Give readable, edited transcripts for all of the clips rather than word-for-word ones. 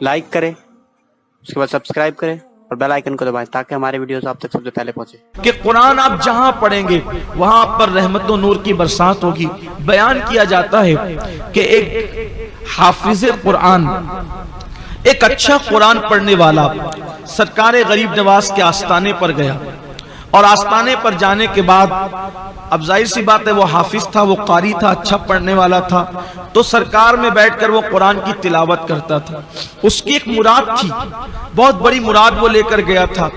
Like करें, उसके बाद सब्सक्राइब करें और बेल आइकन को दबाएं ताकि हमारे वीडियोस आप तक सबसे पहले पहुंचे। कि कुरान आप जहां पढ़ेंगे वहां पर रहमत और नूर की बरसात होगी। बयान किया जाता है कि एक हाफिज कुरान, एक अच्छा कुरान पढ़ने वाला सरकार गरीब नवाज के आस्थाने पर गया और आस्थाने पर जाने के बाद अब जाहिर सी बात है वो हाफिज था, वो कारी था, अच्छा पढ़ने वाला था, तो सरकार में बैठकर वो कुरान की तिलावत करता था। उसकी एक मुराद थी, बहुत बड़ी मुराद वो लेकर गया था।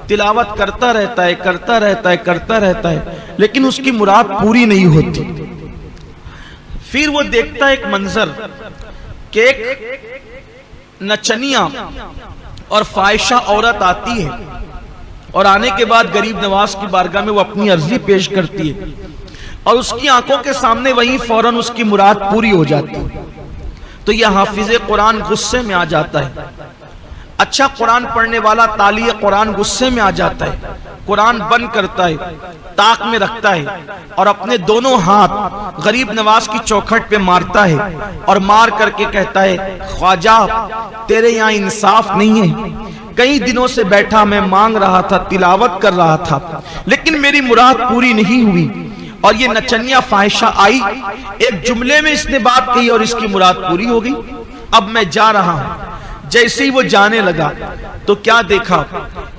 तिलावत करता रहता है, करता रहता है, करता रहता है, लेकिन उसकी मुराद पूरी नहीं होती। फिर वो देखता है एक मंजर कि एक नचनिया और फाहिशा औरत आती है और आने के बाद गरीब नवाज की बारगाह में वो अपनी अर्जी पेश करती है और उसकी आंखों के सामने वहीं फौरन उसकी मुराद पूरी हो जाती है। तो यह हाफिज कुरान गुस्से में आ जाता है। अच्छा कुरान पढ़ने वाला ताली कुरान गुस्से में आ जाता है, कुरान बंद करता है, ताक में रखता है और अपने दोनों हाथ गरीब नवाज की चौखट पे मारता है और मार करके कहता है, ख्वाजा तेरे यहाँ इंसाफ नहीं है। कई दिनों से बैठा मैं मांग रहा था, तिलावत कर रहा था, लेकिन मेरी मुराद पूरी नहीं हुई और ये नचनिया फाहिशा आई, एक जुमले में इसने बात कही और इसकी मुराद पूरी हो गई। अब मैं जा रहा हूं। जैसे ही वो जाने लगा तो क्या देखा,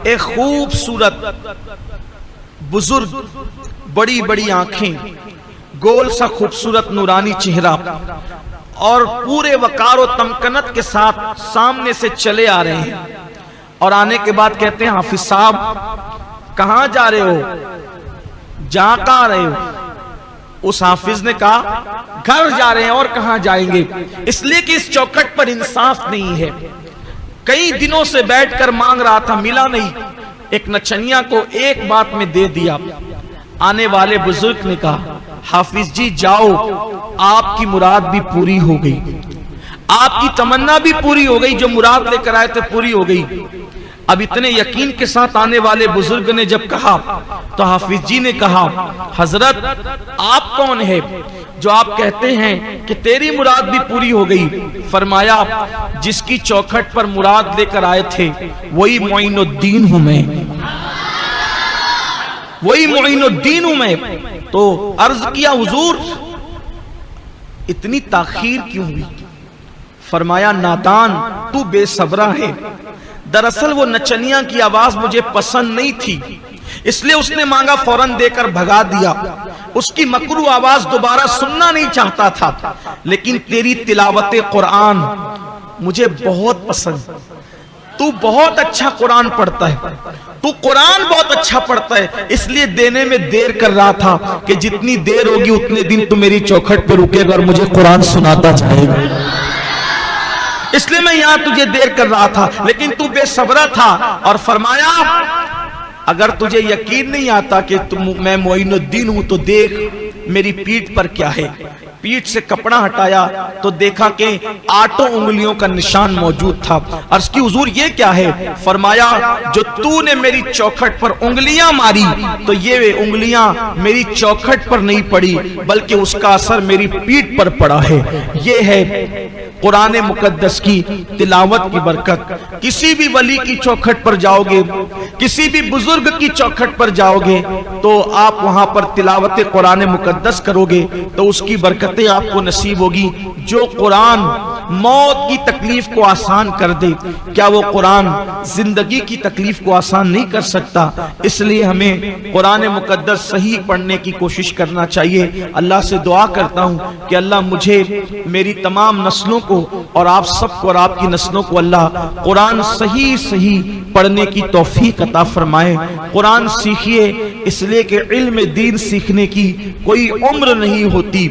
एक खूबसूरत बुजुर्ग, बड़ी बड़ी आंखें, गोल सा खूबसूरत नूरानी चेहरा और पूरे वकार और तमकनत के साथ सामने से चले आ रहे हैं और आने के बाद कहते हैं, हाफिज साहब कहां जा रहे हो, जा कहां रहे हो? उस हाफिज ने कहा घर जा रहे हैं। और कहां जाएंगे? इसलिए कि इस चौखट पर इंसाफ नहीं है। कई दिनों से बैठकर मांग रहा था, मिला नहीं। एक नचनिया को एक बात में दे दिया। आने वाले बुजुर्ग ने कहा, हाफिज जी जाओ, आपकी मुराद भी पूरी हो गई, आपकी तमन्ना भी पूरी हो गई, जो मुराद लेकर आए थे पूरी हो गई। अब इतने यकीन के साथ आने वाले बुजुर्ग ने जब कहा तो हाफिज जी ने कहा, हजरत आप कौन है जो आप कहते हैं कि तेरी मुराद भी पूरी हो गई? फरमाया, जिसकी चौखट पर मुराद लेकर आए थे वही मोइनुद्दीन हूं मैं, वही मोइनुद्दीन हूं मैं। तो अर्ज किया, हुजूर इतनी ताखीर क्यों हुई? फरमाया, नादान तू बेसब्रा है। दरअसल वो नचनिया की आवाज मुझे पसंद नहीं थी, इसलिए उसने मांगा, फौरन देकर भगा दिया। उसकी मकरू आवाज दोबारा सुनना नहीं चाहता था, लेकिन तेरी तिलावत कुरान मुझे बहुत पसंद। तू बहुत अच्छा कुरान पढ़ता है, तू कुरान बहुत अच्छा पढ़ता है, इसलिए देने में देर कर रहा था कि जितनी देर होगी उतने दिन तू मेरी चौखट पे रुकेगा और मुझे कुरान सुनाता जाएगा, इसलिए मैं यहां तुझे देर कर रहा था, लेकिन तू बेसब्रा था। और फरमाया, अगर तुझे यकीन नहीं आता कि मैं मोइनुद्दीन हूं तो देख मेरी पीठ पर क्या है। पीठ से कपड़ा हटाया तो देखा कि 8 उंगलियों का निशान मौजूद था। अर्ज की, हुजूर ये क्या है? फरमाया, जो तूने मेरी चौखट पर उंगलियां मारी तो ये उंगलियां मेरी चौखट पर नहीं पड़ी, बल्कि उसका असर मेरी पीठ पर पड़ा है। ये है कुरान मुकद्दस की तिलावत की बरकत। किसी भी वली की चौखट पर जाओगे, किसी भी बुजुर्ग की चौखट पर जाओगे तो आप वहां पर तिलावत कुरान मुकद्दस करोगे तो उसकी बरकतें आपको नसीब होगी। जो कुरान मौत की तकलीफ को आसान कर दे, क्या वो कुरान जिंदगी की तकलीफ को आसान नहीं कर सकता? इसलिए हमें कुरान मुकद्दस सही पढ़ने की कोशिश करना चाहिए। अल्लाह से दुआ करता हूँ कि अल्लाह मुझे, मेरी तमाम नस्लों को और आप सबको और आपकी नस्लों को अल्लाह कुरान सही सही पढ़ने की तौफीक अता फरमाए। कुरान सीखिए, इसलिए कि इल्म दीन सीखने की कोई उम्र नहीं होती।